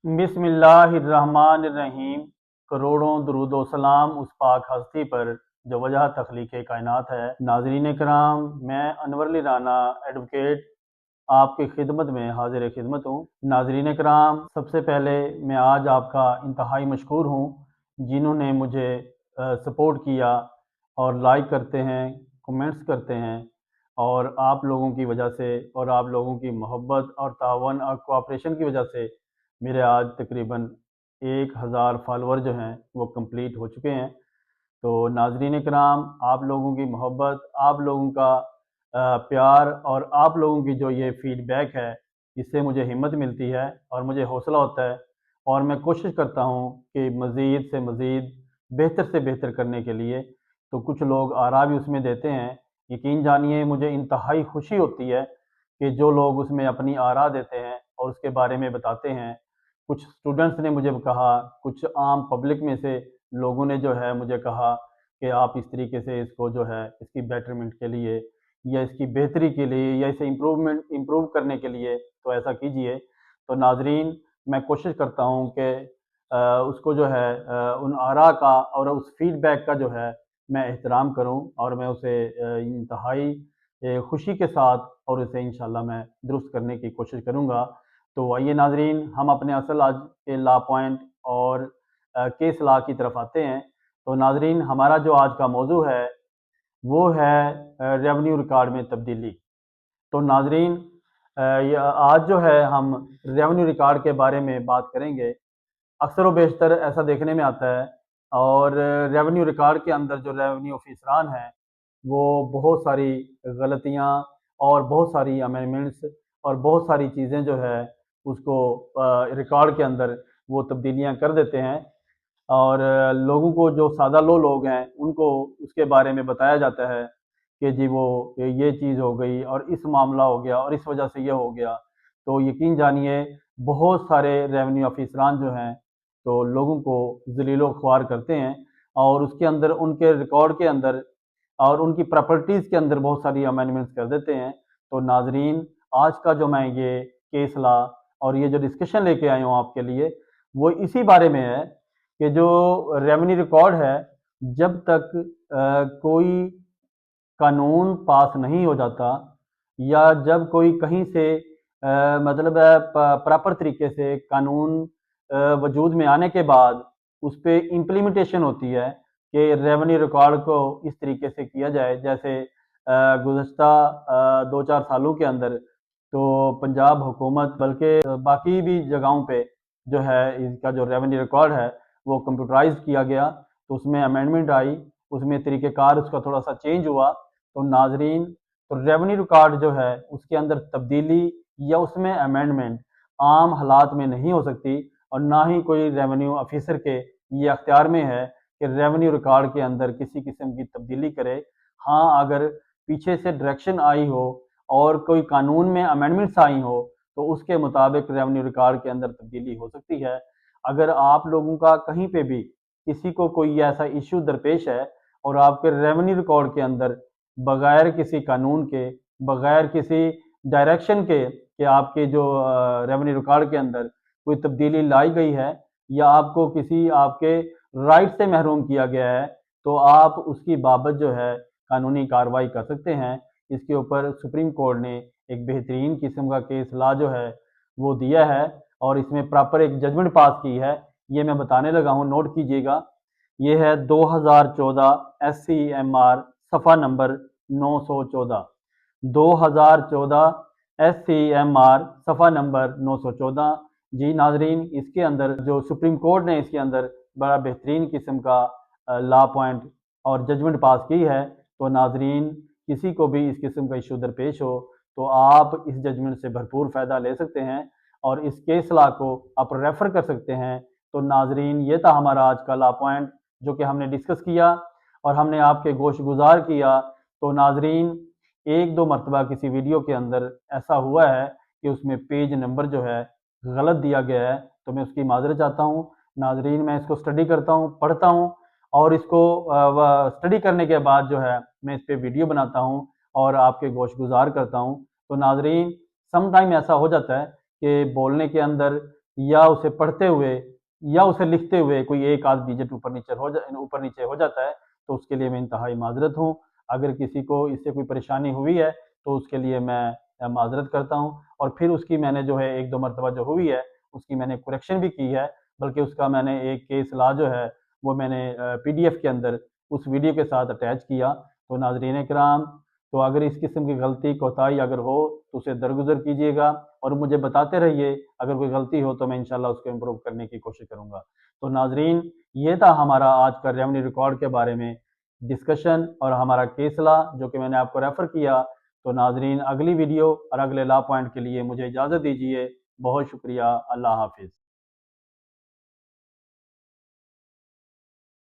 बिस्मिल्लाहिर्रहमानिर्रहीम। करोड़ों दरूद व सलाम उस पाक हस्ती पर जो वजह तख्लीक कायनात है। नाज़रीन कराम, मैं अनवर अली राना एडवोकेट आपकी खिदमत में हाजिर खिदमत हूँ। नाज़रीन कराम, सबसे पहले मैं आज आपका इंतहाई मशकूर हूँ जिन्होंने मुझे सपोर्ट किया और लाइक करते हैं, कमेंट्स करते हैं, और आप लोगों की वजह से और आप लोगों की मोहब्बत और तावन और कोऑपरेशन की वजह से मेरे आज तकरीबन 1000 फॉलोअर जो हैं वो कंप्लीट हो चुके हैं। तो नाज़रीन कराम, आप लोगों की मोहब्बत, आप लोगों का प्यार और आप लोगों की जो ये फ़ीडबैक है, इससे मुझे हिम्मत मिलती है और मुझे हौसला होता है, और मैं कोशिश करता हूँ कि मज़ीद से मज़ीद बेहतर से बेहतर करने के लिए। तो कुछ लोग आरा भी उसमें देते हैं। यकीन जानिए, मुझे इंतहाई खुशी होती है कि जो लोग उसमें अपनी आरा देते हैं और उसके बारे में बताते हैं। कुछ स्टूडेंट्स ने मुझे कहा, कुछ आम पब्लिक में से लोगों ने जो है मुझे कहा कि आप इस तरीके से इसको जो है इसकी बेटरमेंट के लिए या इसकी बेहतरी के लिए या इसे इम्प्रूव करने के लिए तो ऐसा कीजिए। तो नाजरीन, मैं कोशिश करता हूँ कि उसको जो है उन आरा का और उस फीडबैक का जो है मैं एहतराम करूँ, और मैं उसे इंतहाई खुशी के साथ और उसे इंशाल्लाह मैं दुरुस्त करने की कोशिश करूँगा। तो आइए नाजरीन, हम अपने असल आज के ला पॉइंट और केस ला की तरफ आते हैं। तो नाजरीन, हमारा जो आज का मौजू है वो है रेवेन्यू रिकॉर्ड में तब्दीली। तो नाजरीन, आज जो है हम रेवेन्यू रिकॉर्ड के बारे में बात करेंगे। अक्सर व बेशतर ऐसा देखने में आता है, और रेवेन्यू रिकॉर्ड के अंदर जो रेवेन्यू ऑफिसरान हैं वो बहुत सारी गलतियां और बहुत सारी अमेंडमेंट्स और बहुत सारी चीज़ें जो है उसको रिकॉर्ड के अंदर वो तब्दीलियां कर देते हैं, और लोगों को, जो सादा लोग हैं, उनको उसके बारे में बताया जाता है कि जी वो ये चीज़ हो गई और इस मामला हो गया और इस वजह से ये हो गया। तो यकीन जानिए, बहुत सारे रेवेन्यू ऑफिसरान जो हैं तो लोगों को ज़लील ख्वार करते हैं, और उसके अंदर उनके रिकॉर्ड के अंदर और उनकी प्रॉपर्टीज़ के अंदर बहुत सारी अमेंडमेंट्स कर देते हैं। तो नाजरीन, आज का जो मैं ये केस ला और ये जो डिस्कशन लेके आया हूँ आपके लिए, वो इसी बारे में है कि जो रेवेन्यू रिकॉर्ड है, जब तक कोई कानून पास नहीं हो जाता या जब कोई कहीं से मतलब प्रॉपर तरीके से कानून वजूद में आने के बाद उस पे इम्प्लीमेंटेशन होती है कि रेवेन्यू रिकॉर्ड को इस तरीके से किया जाए, जैसे गुज़श्ता 2-4 सालों के अंदर तो पंजाब हुकूमत, बल्कि बाकी भी जगहों पे जो है इसका जो रेवेन्यू रिकॉर्ड है वो कंप्यूटराइज़ किया गया। तो उसमें अमेंडमेंट आई, उसमें तरीक़ेकार उसका थोड़ा-सा चेंज हुआ। तो नाज़रीन, तो रेवेन्यू रिकॉर्ड जो है उसके अंदर तब्दीली या उसमें अमेंडमेंट आम हालात में नहीं हो सकती, और ना ही कोई रेवेन्यू ऑफिसर के ये अख्तियार में है कि रेवेन्यू रिकॉर्ड के अंदर किसी किस्म की तब्दीली करे। हाँ, अगर पीछे से डायरेक्शन आई हो और कोई कानून में अमेंडमेंट्स आई हो तो उसके मुताबिक रेवेन्यू रिकॉर्ड के अंदर तब्दीली हो सकती है। अगर आप लोगों का कहीं पे भी किसी को कोई ऐसा इश्यू दरपेश है और आपके रेवेन्यू रिकॉर्ड के अंदर बगैर किसी कानून के, बगैर किसी डायरेक्शन के कि आपके जो रेवेन्यू रिकॉर्ड के अंदर कोई तब्दीली लाई गई है या आपको किसी आपके राइट से महरूम किया गया है, तो आप उसकी बाबत जो है कानूनी कार्रवाई कर सकते हैं। इसके ऊपर सुप्रीम कोर्ट ने एक बेहतरीन किस्म का केस लॉ जो है वो दिया है, और इसमें प्रॉपर एक जजमेंट पास की है। ये मैं बताने लगा हूँ, नोट कीजिएगा। ये है 2014 SCMR सफ़ा नंबर 914। 2014 SCMR सफ़ा नंबर 914। जी नाजरीन, इसके अंदर जो सुप्रीम कोर्ट ने इसके अंदर बड़ा बेहतरीन किस्म का लॉ पॉइंट और जजमेंट पास की है। तो नाजरीन, किसी को भी इस किस्म का इशू दरपेश हो तो आप इस जजमेंट से भरपूर फ़ायदा ले सकते हैं और इस केस लॉ को आप रेफ़र कर सकते हैं। तो नाजरीन, ये था हमारा आज का लॉ पॉइंट जो कि हमने डिस्कस किया और हमने आपके गोश गुजार किया। तो नाजरीन, एक दो मरतबा किसी वीडियो के अंदर ऐसा हुआ है कि उसमें पेज नंबर जो है गलत दिया गया है, तो मैं उसकी माजरत चाहता हूँ। नाजरीन, मैं इसको स्टडी करता हूँ, पढ़ता हूँ, और इसको स्टडी करने के बाद जो है मैं इस पर वीडियो बनाता हूँ और आपके गोश गुजार करता हूँ। तो नाजरीन, सम टाइम ऐसा हो जाता है कि बोलने के अंदर یا اسے پڑھتے ہوئے یا اسے لکھتے ہوئے کوئی ایک آدھ ڈیجٹ اوپر نیچے ہو جاتا ہے تو اس کے لیے میں انتہائی معذرت ہوں۔ اگر کسی کو اس سے کوئی پریشانی ہوئی ہے تو اس کے لیے میں معذرت کرتا ہوں، اور پھر اس کی میں نے جو ہے ایک دو مرتبہ جو ہوئی ہے اس کی میں نے کریکشن بھی کی ہے، بلکہ اس کا میں نے ایک کیس لا جو ہے وہ میں نے پی ڈی ایف کے اندر اس ویڈیو کے ساتھ اٹیچ کیا۔ تو ناظرین کرام، تو اگر اس قسم کی غلطی کوتاہی اگر ہو تو اسے درگزر کیجیے گا اور مجھے بتاتے رہیے، اگر کوئی غلطی ہو تو میں انشاءاللہ اس کو امپروو کرنے کی کوشش کروں گا۔ تو ناظرین، یہ تھا ہمارا آج کا ریونیو ریکارڈ کے بارے میں ڈسکشن اور ہمارا کیس لا جو کہ میں نے آپ کو ریفر کیا۔ تو ناظرین، اگلی ویڈیو اور اگلے لا پوائنٹ کے لیے مجھے اجازت دیجیے۔ بہت شکریہ، اللہ حافظ۔